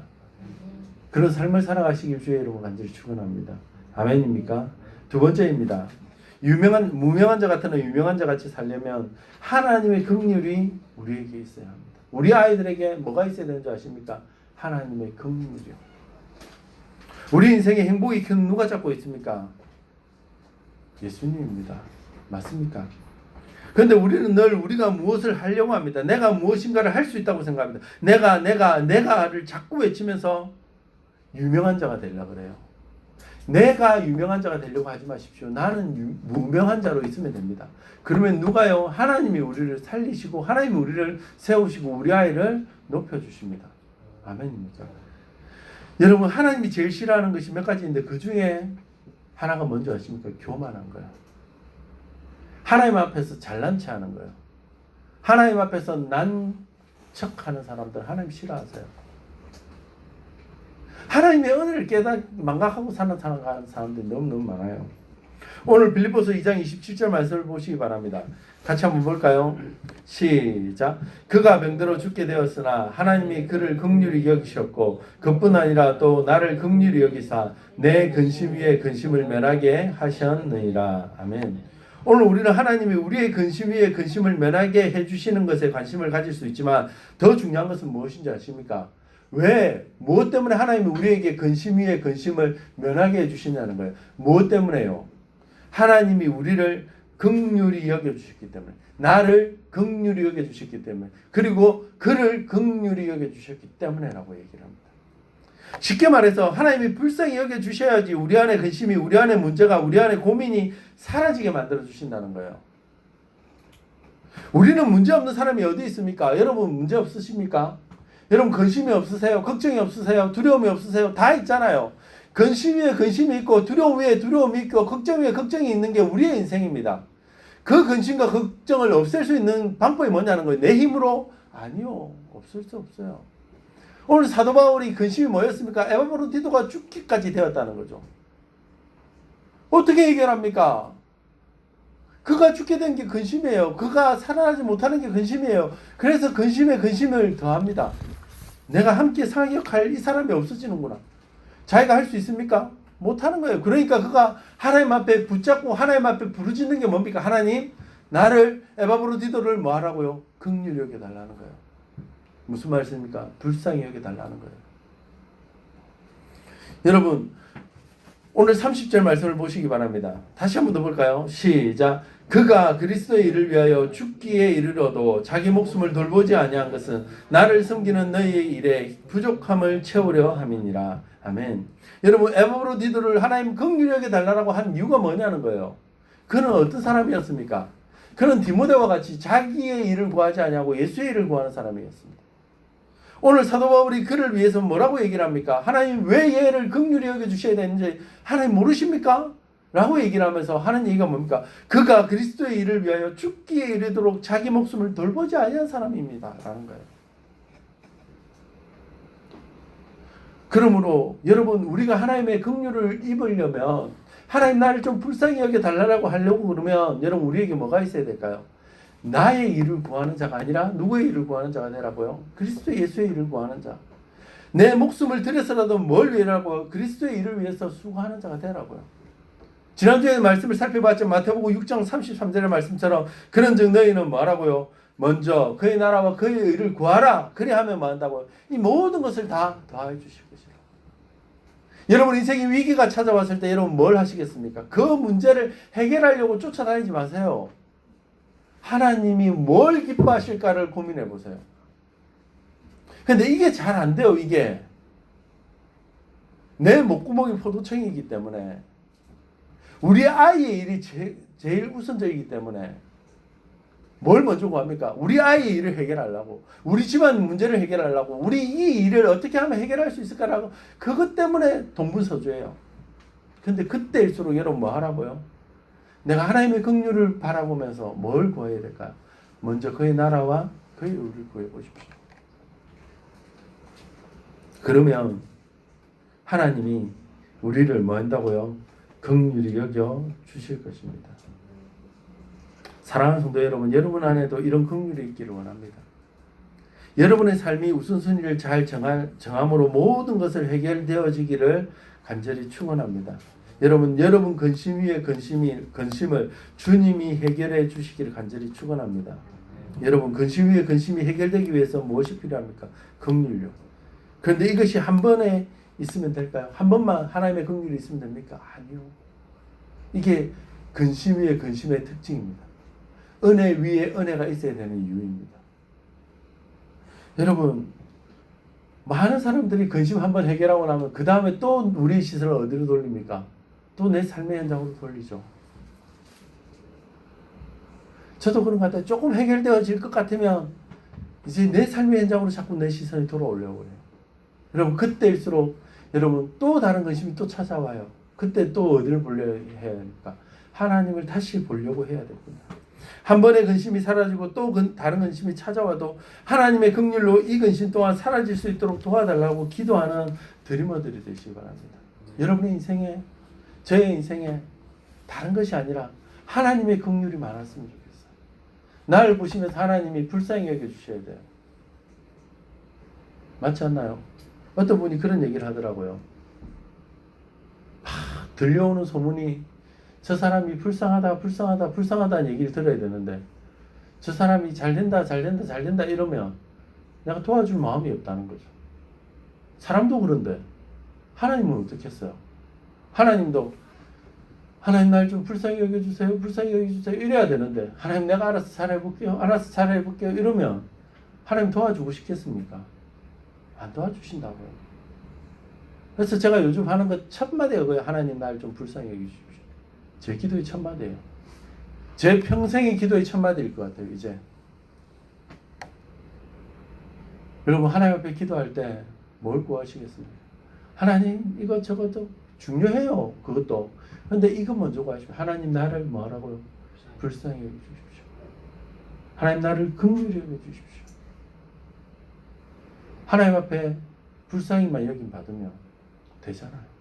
그런 삶을 살아가시길 주의 이름으로 간절히 축원합니다. 아멘입니까? 두 번째입니다. 무명한 자 같으나 유명한 자 같이 살려면 하나님의 긍휼이 우리에게 있어야 합니다. 우리 아이들에게 뭐가 있어야 되는지 아십니까? 하나님의 긍휼이요. 우리 인생의 행복의 큰 누가 잡고 있습니까? 예수님입니다. 맞습니까? 그런데 우리는 늘 우리가 무엇을 하려고 합니다. 내가 무엇인가를 할 수 있다고 생각합니다. 내가를 자꾸 외치면서 유명한 자가 되려고 그래요. 내가 유명한 자가 되려고 하지 마십시오. 나는 무명한 자로 있으면 됩니다. 그러면 누가요? 하나님이 우리를 살리시고 하나님이 우리를 세우시고 우리 아이를 높여주십니다. 아멘입니까? 여러분, 하나님이 제일 싫어하는 것이 몇 가지인데 그 중에 하나가 뭔지 아십니까? 교만한 거예요. 하나님 앞에서 잘난 체 하는 거예요. 하나님 앞에서 난 척하는 사람들 하나님 싫어하세요. 하나님의 은혜를 망각하고 사는 사람들이 너무너무 많아요. 오늘 빌립보서 2장 27절 말씀을 보시기 바랍니다. 같이 한번 볼까요? 시작. 그가 병들어 죽게 되었으나 하나님이 그를 긍휼히 여기셨고 그뿐 아니라 또 나를 긍휼히 여기사 내 근심 위에 근심을 면하게 하셨느니라. 아멘. 오늘 우리는 하나님이 우리의 근심 위에 근심을 면하게 해주시는 것에 관심을 가질 수 있지만 더 중요한 것은 무엇인지 아십니까? 왜? 무엇 때문에 하나님이 우리에게 근심 위에 근심을 면하게 해주시냐는 거예요. 무엇 때문에요? 하나님이 우리를 긍휼히 여겨주셨기 때문에, 나를 긍휼히 여겨주셨기 때문에, 그리고 그를 긍휼히 여겨주셨기 때문에라고 얘기를 합니다. 쉽게 말해서 하나님이 불쌍히 여겨주셔야지 우리 안에 근심이, 우리 안에 문제가, 우리 안에 고민이 사라지게 만들어주신다는 거예요. 우리는 문제 없는 사람이 어디 있습니까? 여러분 문제 없으십니까? 여러분 근심이 없으세요? 걱정이 없으세요? 두려움이 없으세요? 다 있잖아요. 근심 위에 근심이 있고 두려움 위에 두려움이 있고 걱정 위에 걱정이 있는 게 우리의 인생입니다. 그 근심과 걱정을 없앨 수 있는 방법이 뭐냐는 거예요. 내 힘으로? 아니요. 없을 수 없어요. 오늘 사도 바울이 근심이 뭐였습니까? 에바브로디도가 죽기까지 되었다는 거죠. 어떻게 해결합니까? 그가 죽게 된 게 근심이에요. 그가 살아나지 못하는 게 근심이에요. 그래서 근심에 근심을 더합니다. 내가 함께 사역할 이 사람이 없어지는구나. 자기가 할 수 있습니까? 못하는 거예요. 그러니까 그가 하나님 앞에 붙잡고 하나님 앞에 부르짖는 게 뭡니까? 하나님, 나를 에바브로디도를 뭐 하라고요? 긍휼히 여겨달라는 거예요. 무슨 말씀입니까? 불쌍히 여겨달라는 거예요. 여러분, 오늘 30절 말씀을 보시기 바랍니다. 다시 한번 더 볼까요? 시작. 그가 그리스도의 일을 위하여 죽기에 이르러도 자기 목숨을 돌보지 아니한 것은 나를 섬기는 너희의 일에 부족함을 채우려 함이니라. 아멘. 여러분, 에바브로디도를 하나님 긍휼히 여겨달라고 한 이유가 뭐냐는 거예요. 그는 어떤 사람이었습니까? 그는 디모데와 같이 자기의 일을 구하지 아니하고 예수의 일을 구하는 사람이었습니다. 오늘 사도 바울이 그를 위해서 뭐라고 얘기를 합니까? 하나님 왜 얘를 긍휼히 여겨주셔야 되는지 하나님 모르십니까? 라고 얘기를 하면서 하는 얘기가 뭡니까? 그가 그리스도의 일을 위하여 죽기에 이르도록 자기 목숨을 돌보지 아니한 사람입니다. 라는 거예요. 그러므로 여러분, 우리가 하나님의 긍휼을 입으려면, 하나님 나를 좀 불쌍히 여겨달라고 하려고 그러면 여러분 우리에게 뭐가 있어야 될까요? 나의 일을 구하는 자가 아니라 누구의 일을 구하는 자가 되라고요? 그리스도 예수의 일을 구하는 자. 내 목숨을 들여서라도 뭘 위해라고? 그리스도의 일을 위해서 수고하는 자가 되라고요. 지난주에 말씀을 살펴봤죠. 마태복음 6장 33절의 말씀처럼 그런즉 너희는 뭐라고요? 먼저 그의 나라와 그의 의를 구하라. 그리 하면 뭐 한다고요? 이 모든 것을 다 더해 주실 것이라. 여러분 인생의 위기가 찾아왔을 때 여러분 뭘 하시겠습니까? 그 문제를 해결하려고 쫓아다니지 마세요. 하나님이 뭘 기뻐하실까를 고민해 보세요. 근데 이게 잘 안 돼요. 이게 내 목구멍이 포도청이기 때문에, 우리 아이의 일이 제일 우선적이기 때문에 뭘 먼저 구합니까? 우리 아이의 일을 해결하려고, 우리 집안 문제를 해결하려고, 우리 이 일을 어떻게 하면 해결할 수 있을까라고, 그것 때문에 동분서주예요. 근데 그때일수록 여러분 뭐 하라고요? 내가 하나님의 긍휼을 바라보면서 뭘 구해야 될까요? 먼저 그의 나라와 그의 의를 구해 보십시오. 그러면 하나님이 우리를 뭐 한다고요? 긍휼히 여겨 주실 것입니다. 사랑하는 성도 여러분, 여러분 안에도 이런 긍휼이 있기를 원합니다. 여러분의 삶이 우선순위를 잘 정함으로 모든 것을 해결되어지기를 간절히 축원합니다. 여러분 근심 위에 근심을 주님이 해결해 주시기를 간절히 축원합니다. 여러분 근심 위에 근심이 해결되기 위해서 무엇이 필요합니까? 긍휼요. 그런데 이것이 한 번에 있으면 될까요? 한 번만 하나님의 긍휼이 있으면 됩니까? 아니요. 이게 근심 위에 근심의 특징입니다. 은혜 위에 은혜가 있어야 되는 이유입니다. 여러분, 많은 사람들이 근심 한번 해결하고 나면 그 다음에 또 우리의 시선을 어디로 돌립니까? 또 내 삶의 현장으로 돌리죠. 저도 그런 것 같아요. 조금 해결되어질 것 같으면 이제 내 삶의 현장으로 자꾸 내 시선이 돌아오려고 그래요. 여러분, 그때일수록 여러분 또 다른 근심이 또 찾아와요. 그때 또 어디를 보려고 해야 합니까? 하나님을 다시 보려고 해야 됩니다. 한 번의 근심이 사라지고 또 다른 근심이 찾아와도 하나님의 긍휼로 이 근심 또한 사라질 수 있도록 도와달라고 기도하는 드리머들이 되시기 바랍니다. 여러분의 인생에, 저의 인생에 다른 것이 아니라 하나님의 긍휼이 많았으면 좋겠어요. 나를 보시면서 하나님이 불쌍히 여겨주셔야 돼요. 맞지 않나요? 어떤 분이 그런 얘기를 하더라고요. 들려오는 소문이 저 사람이 불쌍하다는 얘기를 들어야 되는데 저 사람이 잘된다 이러면 내가 도와줄 마음이 없다는 거죠. 사람도 그런데 하나님은 어떻겠어요? 하나님도 하나님 날 좀 불쌍히 여겨주세요 이래야 되는데 하나님 내가 알아서 잘해볼게요 이러면 하나님 도와주고 싶겠습니까? 안 도와주신다고요. 그래서 제가 요즘 하는 거 첫 마디가 그거예요. 하나님 날 좀 불쌍히 여기십시오. 제 기도의 첫 마디예요. 제 평생의 기도의 첫 마디일 것 같아요. 이제 여러분, 하나님 앞에 기도할 때 뭘 구하시겠습니까? 하나님 이거 저것도 중요해요. 그것도. 근데 이거 먼저 구하십시오. 하나님 나를 뭐라고요? 불쌍히 여겨주십시오. 하나님 나를 긍휼히 여겨주십시오. 하나님 앞에 불쌍히만 여김 받으면 되잖아요.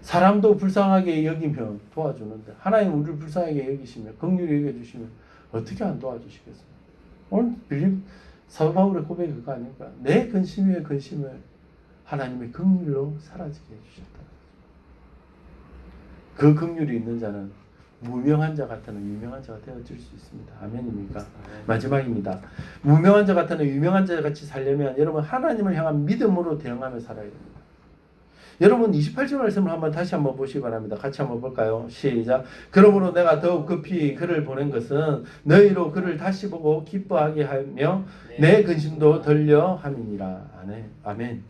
사람도 불쌍하게 여기면 도와주는데 하나님 우리를 불쌍하게 여기시면 긍휼히 여겨주시면 어떻게 안 도와주시겠어요? 오늘 사도 바울의 고백이 그거 아닙니까? 내 근심 위에 근심을 하나님의 긍휼로 사라지게 해주셨다. 그 긍휼이 있는 자는 무명한 자 같다는 유명한 자가 되어질 수 있습니다. 아멘입니까? 마지막입니다. 무명한 자 같다는 유명한 자 같이 살려면 여러분 하나님을 향한 믿음으로 대응하며 살아야 됩니다. 여러분 28절 말씀을 다시 한번 보시기 바랍니다. 같이 한번 볼까요? 시작. 그러므로 내가 더욱 급히 그를 보낸 것은 너희로 그를 다시 보고 기뻐하게 하며 내 근심도 덜려 함이니라. 아멘.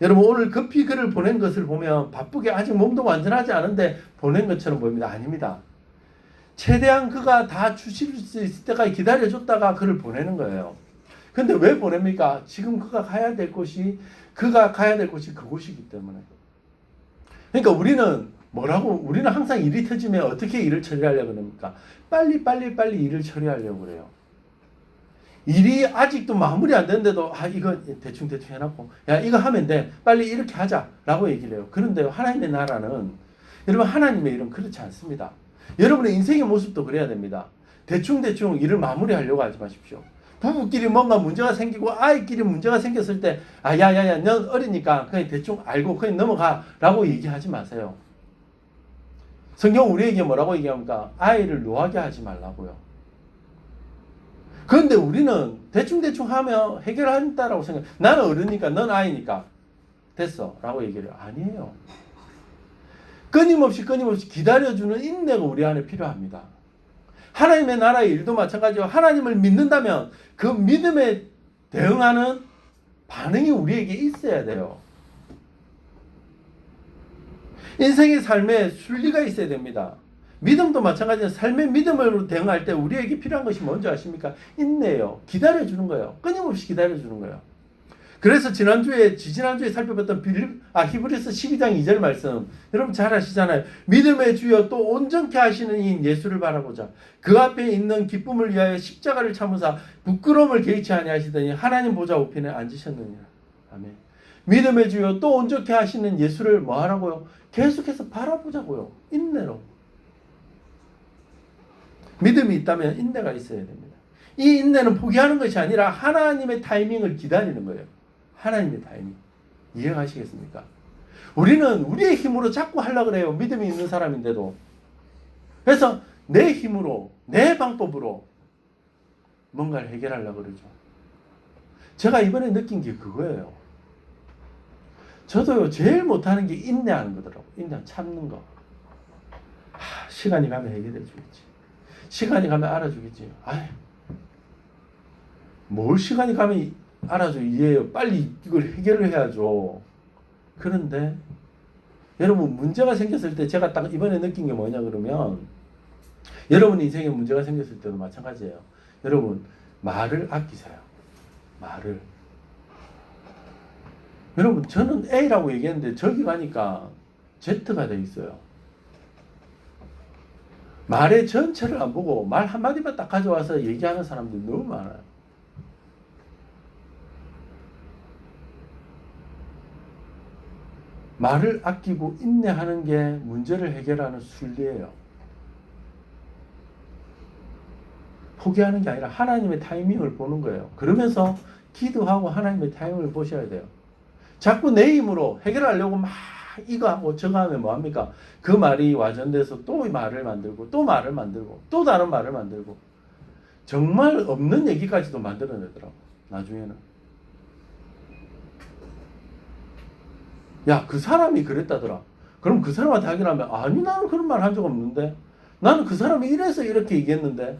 여러분 오늘 급히 그를 보낸 것을 보면 바쁘게 아직 몸도 완전하지 않은데 보낸 것처럼 보입니다. 아닙니다. 최대한 그가 다 주실 수 있을 때까지 기다려줬다가 그를 보내는 거예요. 근데 왜 보냅니까? 지금 그가 가야 될 곳이 그곳이기 때문에. 그러니까 우리는 항상 일이 터지면 어떻게 일을 처리하려고 합니까? 빨리 일을 처리하려고 그래요. 일이 아직도 마무리 안 됐는데도 이거 대충 해놓고 이거 하면 돼. 빨리 이렇게 하자라고 얘기를 해요. 그런데요, 하나님의 나라는 여러분 하나님의 일은 그렇지 않습니다. 여러분의 인생의 모습도 그래야 됩니다. 대충 일을 마무리하려고 하지 마십시오. 부부끼리 뭔가 문제가 생기고 아이끼리 문제가 생겼을 때 야야야 넌 어리니까 그냥 대충 알고 그냥 넘어가라고 얘기하지 마세요. 성경 우리에게 뭐라고 얘기합니까? 아이를 노하게 하지 말라고요. 그런데 우리는 대충 하면 해결한다라고 생각해요. 나는 어른이니까 넌 아이니까 됐어 라고 얘기를 해요. 아니에요. 끊임없이 기다려주는 인내가 우리 안에 필요합니다. 하나님의 나라의 일도 마찬가지로 하나님을 믿는다면 그 믿음에 대응하는 반응이 우리에게 있어야 돼요. 인생의 삶에 순리가 있어야 됩니다. 믿음도 마찬가지로 삶의 믿음으로 대응할 때 우리에게 필요한 것이 뭔지 아십니까? 인내예요. 기다려주는 거예요. 끊임없이 기다려주는 거예요. 그래서 지지난주에 살펴봤던 히브리서 12장 2절 말씀 여러분 잘 아시잖아요. 믿음의 주여 또 온전케 하시는 이인 예수를 바라보자. 그 앞에 있는 기쁨을 위하여 십자가를 참으사 부끄러움을 개의치 아니하시더니 하나님 보좌 우편에 앉으셨느니라. 아멘. 믿음의 주여 또 온전케 하시는 예수를 뭐 하라고요? 계속해서 바라보자고요. 인내로. 믿음이 있다면 인내가 있어야 됩니다. 이 인내는 포기하는 것이 아니라 하나님의 타이밍을 기다리는 거예요. 하나님의 타이밍. 이해하시겠습니까? 우리는 우리의 힘으로 자꾸 하려고 그래요. 믿음이 있는 사람인데도. 그래서 내 힘으로, 내 방법으로 뭔가를 해결하려고 그러죠. 제가 이번에 느낀 게 그거예요. 저도요, 제일 못하는 게 인내하는 거더라고요. 인내 참는 거. 시간이 가면 해결해 주겠지. 시간이 가면 알아주겠지. 아이, 뭘 시간이 가면 알아줘. 이해해요. 빨리 이걸 해결을 해야죠. 그런데 여러분 문제가 생겼을 때 제가 딱 이번에 느낀 게 뭐냐 그러면 여러분 인생에 문제가 생겼을 때도 마찬가지예요. 여러분 말을 아끼세요. 말을. 여러분 저는 A라고 얘기했는데 저기 가니까 Z가 돼 있어요. 말의 전체를 안 보고 말 한마디만 딱 가져와서 얘기하는 사람들이 너무 많아요. 말을 아끼고 인내하는 게 문제를 해결하는 순리예요. 포기하는 게 아니라 하나님의 타이밍을 보는 거예요. 그러면서 기도하고 하나님의 타이밍을 보셔야 돼요. 자꾸 내 힘으로 해결하려고 막 이거 하고 저거 하면 뭐합니까? 그 말이 와전돼서 또 말을 만들고 또 말을 만들고 또 다른 말을 만들고 정말 없는 얘기까지도 만들어내더라고. 나중에는 야, 그 사람이 그랬다더라. 그럼 그 사람한테 하긴 하면 아니 나는 그런 말 한 적 없는데 나는 그 사람이 이래서 이렇게 얘기했는데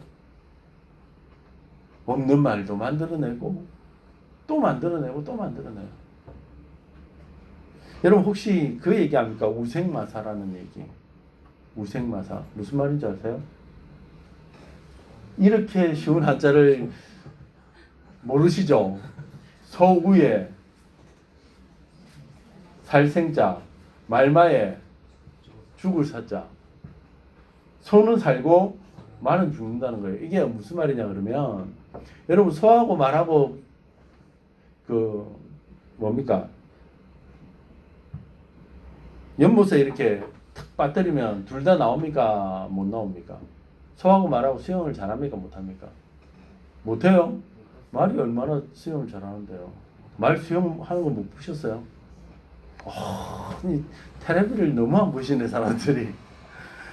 없는 말도 만들어내고 또 만들어내고 또 만들어내고. 여러분 혹시 그 얘기 합니까? 우생마사라는 얘기. 우생마사. 무슨 말인지 아세요? 이렇게 쉬운 한자를 모르시죠? 서우에 살생자, 말마에 죽을 사자. 소는 살고 말은 죽는다는 거예요. 이게 무슨 말이냐 그러면 여러분 소하고 말하고 그 뭡니까? 연못에 이렇게 탁 빠뜨리면 둘 다 나옵니까? 못 나옵니까? 소하고 말하고 수영을 잘합니까? 못합니까? 못해요? 말이 얼마나 수영을 잘하는데요. 말 수영하는 거 못 보셨어요? 텔레비를 너무 안 보시네 사람들이.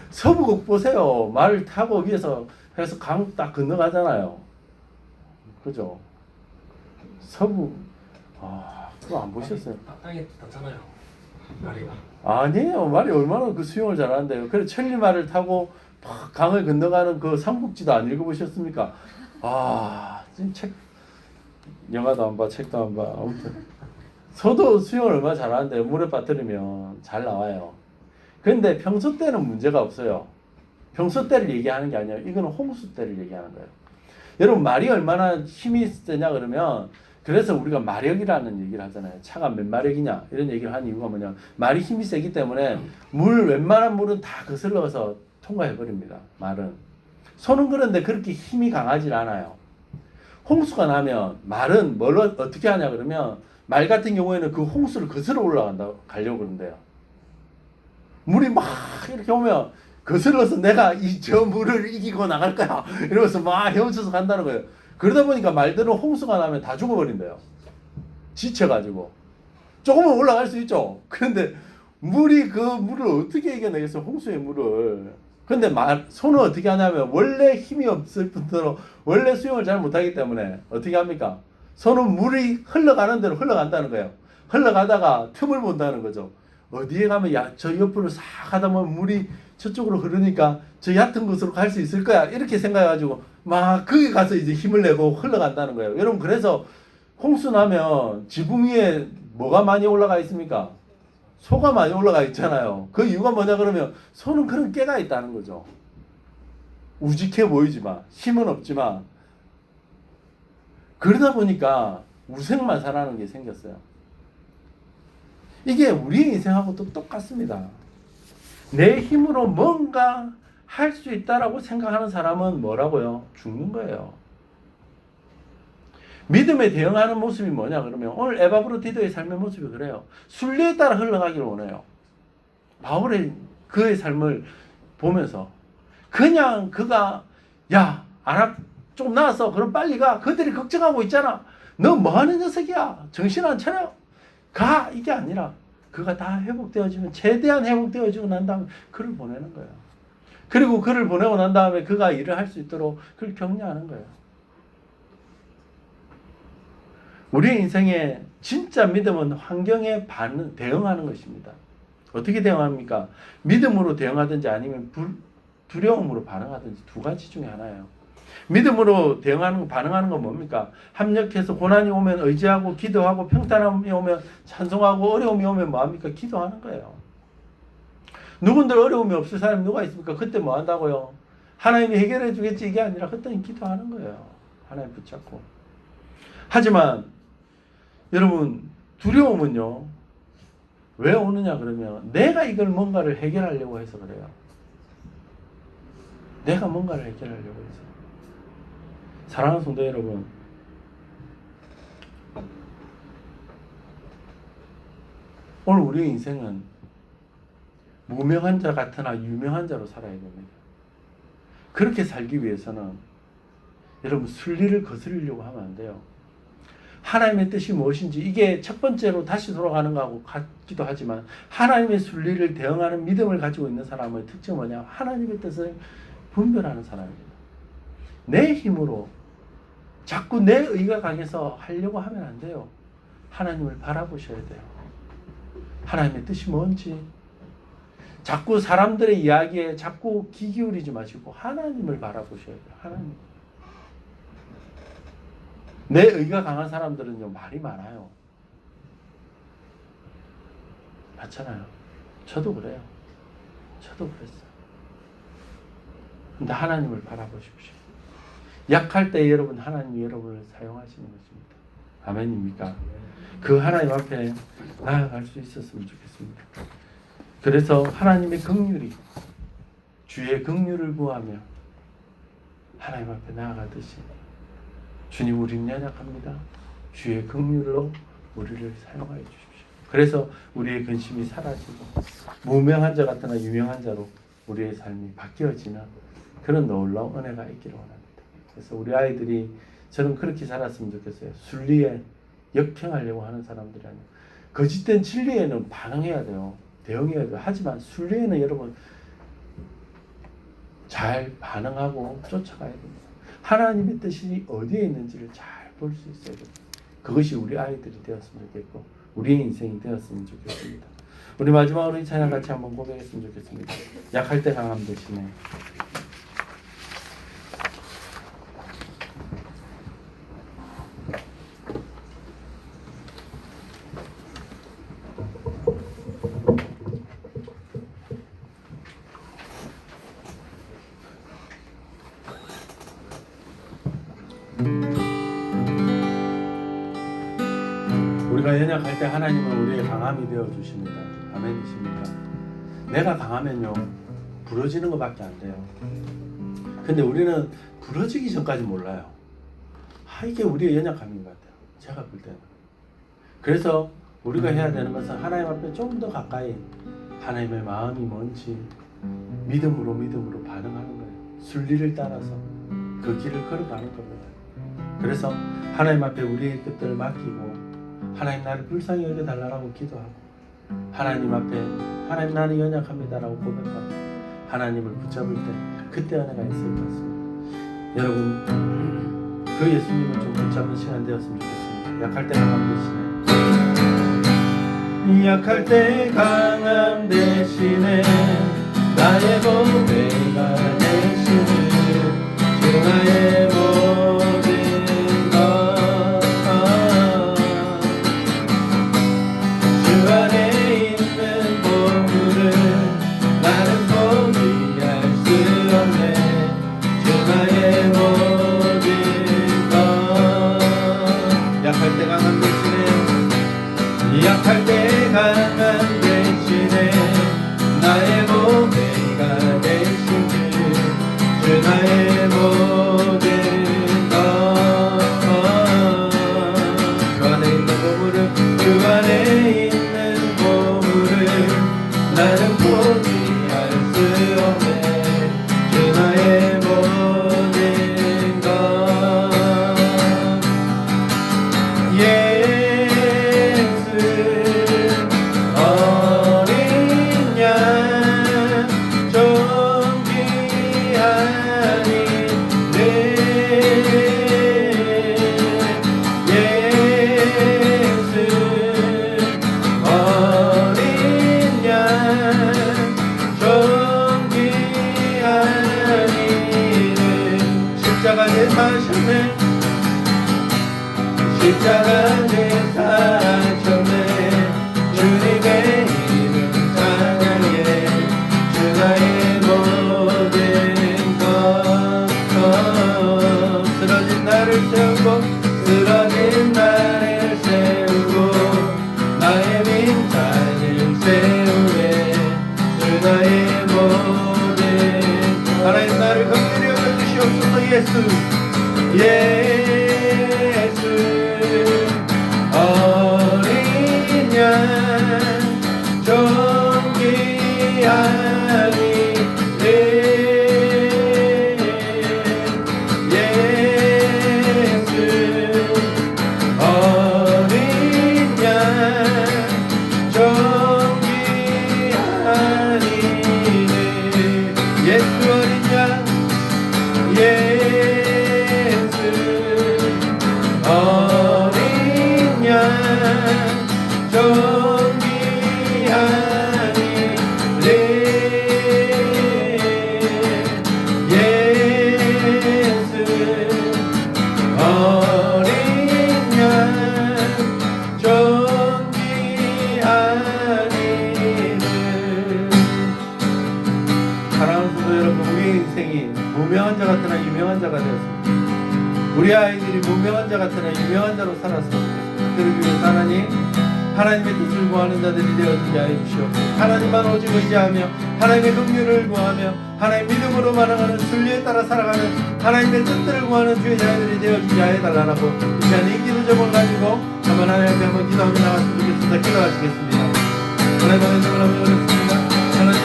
서부극 보세요. 말 타고 위에서 해서 강 딱 건너가잖아요. 그죠? 서부 그거 안 보셨어요? 땅에 닿잖아요. 말이가. 아니에요. 말이 얼마나 그 수영을 잘하는데요. 그래 천리말을 타고 막 강을 건너가는 그 삼국지도 안 읽어보셨습니까? 지금 책 영화도 안 봐, 책도 안 봐. 아무튼 저도 수영을 얼마나 잘하는데 물에 빠뜨리면 잘 나와요. 그런데 평소 때는 문제가 없어요. 평소 때를 얘기하는 게 아니에요. 이거는 홍수 때를 얘기하는 거예요. 여러분 말이 얼마나 힘이 세냐 그러면 그래서 우리가 마력이라는 얘기를 하잖아요. 차가 몇 마력이냐 이런 얘기를 하는 이유가 뭐냐. 말이 힘이 세기 때문에 웬만한 물은 다 거슬러서 통과해버립니다. 말은. 소는 그런데 그렇게 힘이 강하지 않아요. 홍수가 나면 말은 뭘 어떻게 하냐 그러면 말 같은 경우에는 그 홍수를 거슬러 가려고 그런대요. 물이 막 이렇게 오면 거슬러서 내가 저 물을 이기고 나갈 거야 이러면서 막 헤엄쳐서 간다는 거예요. 그러다 보니까 말들은 홍수가 나면 다 죽어버린대요. 지쳐가지고. 조금은 올라갈 수 있죠. 그런데 물이 그 물을 어떻게 이겨내겠어요? 홍수의 물을. 근데 소는 어떻게 하냐면 원래 힘이 없을 뿐더러 원래 수영을 잘 못하기 때문에 어떻게 합니까? 소는 물이 흘러가는 대로 흘러간다는 거예요. 흘러가다가 틈을 본다는 거죠. 어디에 가면 저 옆으로 싹 하다 보면 물이 저쪽으로 흐르니까 저 얕은 곳으로 갈 수 있을 거야. 이렇게 생각해가지고 막 거기 가서 이제 힘을 내고 흘러간다는 거예요. 여러분 그래서 홍수 나면 지붕 위에 뭐가 많이 올라가 있습니까? 소가 많이 올라가 있잖아요. 그 이유가 뭐냐 그러면 소는 그런 깨가 있다는 거죠. 우직해 보이지만 힘은 없지만 그러다 보니까 우생마사라는 게 생겼어요. 이게 우리의 인생하고도 똑같습니다. 내 힘으로 뭔가 할 수 있다라고 생각하는 사람은 뭐라고요? 죽는 거예요. 믿음에 대응하는 모습이 뭐냐 그러면 오늘 에바브로디도의 삶의 모습이 그래요. 순리에 따라 흘러가기를 원해요. 바울의 그의 삶을 보면서 그냥 그가 아랍 좀 나왔어. 그럼 빨리 가. 그들이 걱정하고 있잖아. 너 뭐하는 녀석이야. 정신 안 차려. 가. 이게 아니라 그가 다 회복되어지면 최대한 회복되어지고 난 다음에 그를 보내는 거예요. 그리고 그를 보내고 난 다음에 그가 일을 할 수 있도록 그를 격려하는 거예요. 우리의 인생에 진짜 믿음은 환경에 대응하는 것입니다. 어떻게 대응합니까? 믿음으로 대응하든지 아니면 두려움으로 반응하든지 두 가지 중에 하나예요. 믿음으로 대응하는 반응하는 건 뭡니까? 합력해서 고난이 오면 의지하고 기도하고 평탄함이 오면 찬송하고 어려움이 오면 뭐합니까? 기도하는 거예요. 누군들 어려움이 없을 사람이 누가 있습니까? 그때 뭐 한다고요? 하나님이 해결해 주겠지 이게 아니라 그때는 기도하는 거예요. 하나님 붙잡고. 하지만 여러분 두려움은요. 왜 오느냐 그러면 내가 이걸 뭔가를 해결하려고 해서 그래요. 내가 뭔가를 해결하려고 해서. 사랑하는 성도 여러분, 오늘 우리의 인생은 무명한 자 같으나 유명한 자로 살아야 됩니다. 그렇게 살기 위해서는 여러분 순리를 거스르려고 하면 안 돼요. 하나님의 뜻이 무엇인지 이게 첫 번째로 다시 돌아가는 거하고 같기도 하지만 하나님의 순리를 대응하는 믿음을 가지고 있는 사람의 특징은 뭐냐? 하나님의 뜻을 분별하는 사람입니다. 내 힘으로 자꾸 내 의가 강해서 하려고 하면 안 돼요. 하나님을 바라보셔야 돼요. 하나님의 뜻이 뭔지 자꾸 사람들의 이야기에 자꾸 귀 기울이지 마시고 하나님을 바라보셔야 돼요. 하나님. 내 의가 강한 사람들은요 말이 많아요. 맞잖아요. 저도 그래요. 저도 그랬어요. 근데 하나님을 바라보십시오. 약할 때 여러분 하나님이 여러분을 사용하시는 것입니다. 아멘입니까? 그 하나님 앞에 나아갈 수 있었으면 좋겠습니다. 그래서 하나님의 긍휼이 주의 긍휼을 구하며 하나님 앞에 나아가듯이 주님 우리는 연약합니다. 주의 긍휼로 우리를 사용하여 주십시오. 그래서 우리의 근심이 사라지고 무명한 자 같으나 유명한 자로 우리의 삶이 바뀌어지는 그런 놀라운 은혜가 있기를 원합니다. 그래서 우리 아이들이 저는 그렇게 자랐으면 좋겠어요. 순리에 역행하려고 하는 사람들이 아니에요. 거짓된 진리에는 반응해야 돼요. 대응해야 돼요. 하지만 순리에는 여러분 잘 반응하고 쫓아가야 됩니다. 하나님의 뜻이 어디에 있는지를 잘 볼 수 있어야 됩니다. 그것이 우리 아이들이 되었으면 좋겠고 우리의 인생이 되었으면 좋겠습니다. 우리 마지막으로 이 찬양 같이 한번 고백했으면 좋겠습니다. 약할 때 강함 대신에 우리가 연약할 때 하나님은 우리의 강함이 되어 주십니다. 아멘이십니까? 내가 강하면요 부러지는 것밖에 안 돼요. 근데 우리는 부러지기 전까지 몰라요. 이게 우리의 연약함인 것 같아요. 제가 볼 때는. 그래서 우리가 해야 되는 것은 하나님 앞에 좀 더 가까이 하나님의 마음이 뭔지 믿음으로 반응하는 거예요. 순리를 따라서 그 길을 걸어가는 겁니다. 그래서 하나님 앞에 우리의 뜻들을 맡기고 하나님 나를 불쌍히 여겨달라고 기도하고 하나님 앞에 하나님 나는 연약합니다라고 고백하고 하나님을 붙잡을 때 그때 은혜가 있을 것 같습니다. 여러분 그 예수님을 좀 붙잡는 시간 되었으면 좋겠습니다. 약할 때 강함 대신에 약할 때 강함 대신에 나의 보배가 되시는 주 나의 모든 것 주 안에 있는 보물을 나는 포기할 수 없네. 주 나의 모든 것 약할 때 강함 대신에 약할 때 강함 대신에 나의 모든 십자가에 사셨네 십자가에 사셨네 주님의 이름 찬양해 주나의 모든 것 쓰러진 나를 세우고 쓰러진 나를 세우고 나의 빈자리를 세우네 주나의 모든 하나님 나를 긍휼히 여겨주시옵소서 예수 어린 양 존귀하니 예수 어린 양 존귀하니 예수 어린 양 예수 어린 양 존귀하니 예수 어린 양 존귀하니 사랑하는 성도 여러분 우리의 인생이 무명한 자 같으나 유명한 자가 되었습니다. 우리 아이들이 무명한 자 같으나 유명한 자로 살았으면 좋겠습니다. 그러기 위해서 하나님의 뜻을 구하는 자들이 되어지게 하여 주시옵소서. 하나님만 오직 의지하며 하나님의 긍휼을 구하며 하나님 믿음으로 만나가는 순리에 따라 살아가는 하나님의 뜻들을 구하는 주의 자녀들이 되어지게 하여 달라고 이 시간에 이 기도 제목을 가지고 한번 하나님 앞에 한번 기도하며 나갔으면 좋겠습니다. 기도하시겠습니다. 하나님 어렵습니다. 하나님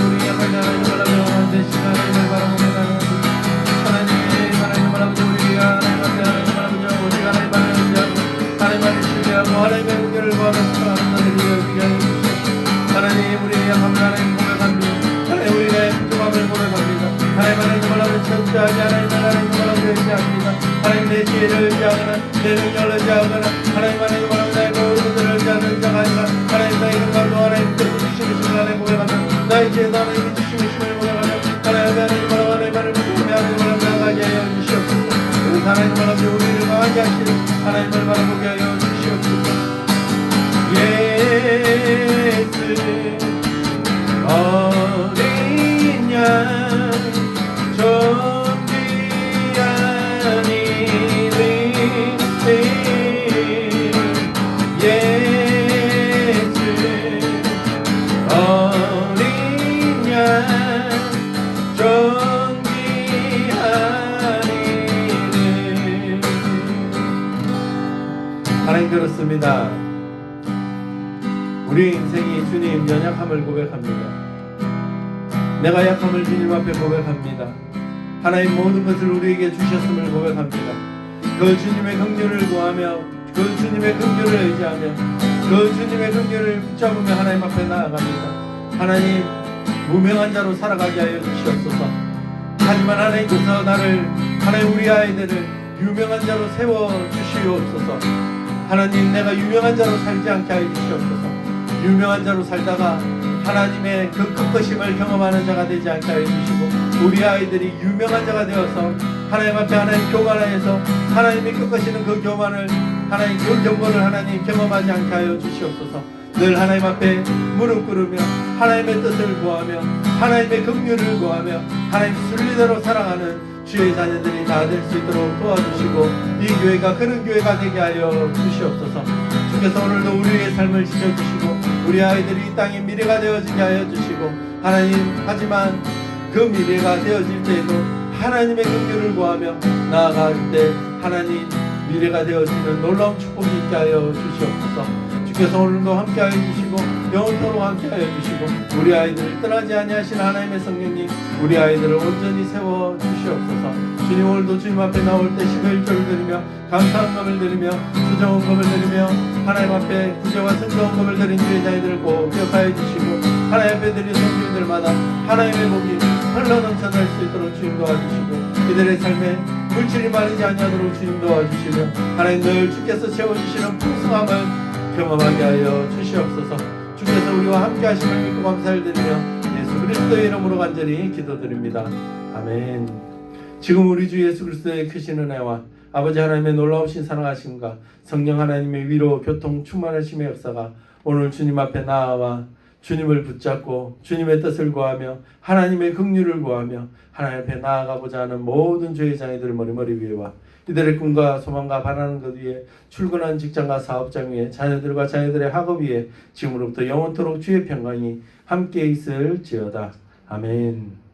우리 약한 자 하나님 바라보며 대신 하나님을 바라보며 하나님 바라보며 우리가 하나님 앞에 하나님 바라보며 우리가 하나님 바라보며 하나님을 신뢰하고 하나님의 긍휼을 구하며 살아가는 자들이 되어지게 하여 주시옵소서. 하나님 우리의 약함을 하나님 고백합니다. 하나님 우리의 부족함을 고백합니다. 하나님 바라보며 철저하게 하나님 바라보며 의지합니다. 하나님 내 지혜를 의지하거나 내 능력을 의지하거나 하나님 바라보며 나의 모든 의지하는 자가 아니라 하나님 나의 영광도 하나님께서 주시는 하나님 고백하며 나의 지혜도 하나님이 주시는 고백하며 하나님 바라보며 하나님 바라보며 나가게 하여 주시옵소서. 하나님 바라보며 우리를 강하게 하시는 하나님을 바라보게 하여 주시옵소서. 예수 어린 양 존귀하니 예수 어린 양 존귀하니 하나님 그렇습니다. 우리 인생이 주님 연약함을 고백합니다. 내가 약함을 주님 앞에 고백합니다. 하나님 모든 것을 우리에게 주셨음을 고백합니다. 그 주님의 긍휼을 구하며 그 주님의 긍휼을 의지하며 그 주님의 긍휼을 붙잡으며 하나님 앞에 나아갑니다. 하나님 무명한 자로 살아가게 하여 주시옵소서. 하지만 하나님께서 나를 하나님 우리 아이들을 유명한 자로 세워주시옵소서. 하나님 내가 유명한 자로 살지 않게 하여 주시옵소서. 유명한 자로 살다가 하나님의 그 크크심을 경험하는 자가 되지 않게 하여 주시고 우리 아이들이 유명한 자가 되어서 하나님 앞에 하나님 교만하여서 하나님이 꺾으시는 그 교만을 하나님 그 경고를 하나님 경험하지 않게 하여 주시옵소서. 늘 하나님 앞에 무릎 꿇으며 하나님의 뜻을 구하며 하나님의 긍휼을 구하며 하나님 순리대로 살아가는 주의 자녀들이 다 될 수 있도록 도와주시고 이 교회가 그런 교회가 되게 하여 주시옵소서. 주께서 오늘도 우리의 삶을 지켜주시고 우리 아이들이 이 땅의 미래가 되어지게 하여 주시고 하나님 하지만 그 미래가 되어질 때에도 하나님의 긍휼을 구하며 나아갈 때 하나님 미래가 되어지는 놀라운 축복이 있게 하여 주시옵소서. 주께서 오늘도 함께하여 주시고 영원토록 함께하여 주시고 우리 아이들을 떠나지 아니하신 하나님의 성령님 우리 아이들을 온전히 세워 주시옵소서. 주님 오늘도 주님 앞에 나올 때 11조를 드리며 감사한 검을 드리며 수정한 검을 드리며 하나님 앞에 구제와 승정한 검을 드린 주의 자녀들을 꼭 기억하여 주시고 하나님 앞에 드린 성도들마다 하나님의 복이 흘러넘쳐날 수 있도록 주님 도와주시고 이들의 삶에 물질이 말리지 아니하도록 주님 도와주시며 하나님 늘 주께서 채워주시는 풍성함을 경험하게 하여 주시옵소서. 주께서 우리와 함께 하심을 믿고 감사를 드리며 예수 그리스도의 이름으로 간절히 기도드립니다. 아멘. 지금 우리 주 예수 그리스도의 크신 은혜와 아버지 하나님의 놀라우신 사랑하심과 성령 하나님의 위로 교통 충만하심의 역사가 오늘 주님 앞에 나아와 주님을 붙잡고 주님의 뜻을 구하며 하나님의 긍휼을 구하며 하나님 앞에 나아가고자 하는 모든 주의 자녀들 머리 위에와 이들의 꿈과 소망과 바라는 것 위에 출근한 직장과 사업장 위에 자녀들과 자녀들의 학업 위에 지금으로부터 영원토록 주의 평강이 함께 있을지어다. 아멘.